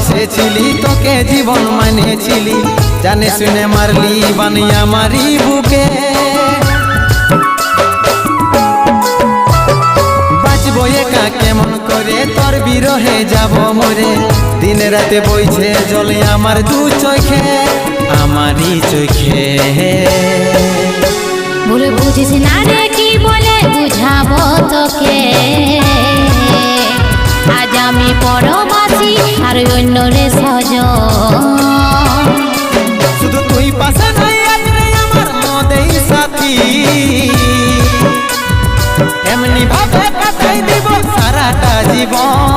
ভালোবেসেছিলি, তোকে জীবন মানেছিলি, জানে শুনে মারলি বানিয়া মারি বুকে। বাঁচবো একা কেমন করে, তোর বিরহে যাব মরে, দিন রাতে বইছে জলে আমার দু চোখে, আমারই চোখে। বলে বুঝিস না রে কি বলে বুঝাবো তোকে, আজ আমি পরবাসী আর অন্য রে সজন। শুধু তুই পাশে নাই আজ রে আমার মদেই সাথী, এমনি ভাবে কাটাই দিব সারাটা জীবন।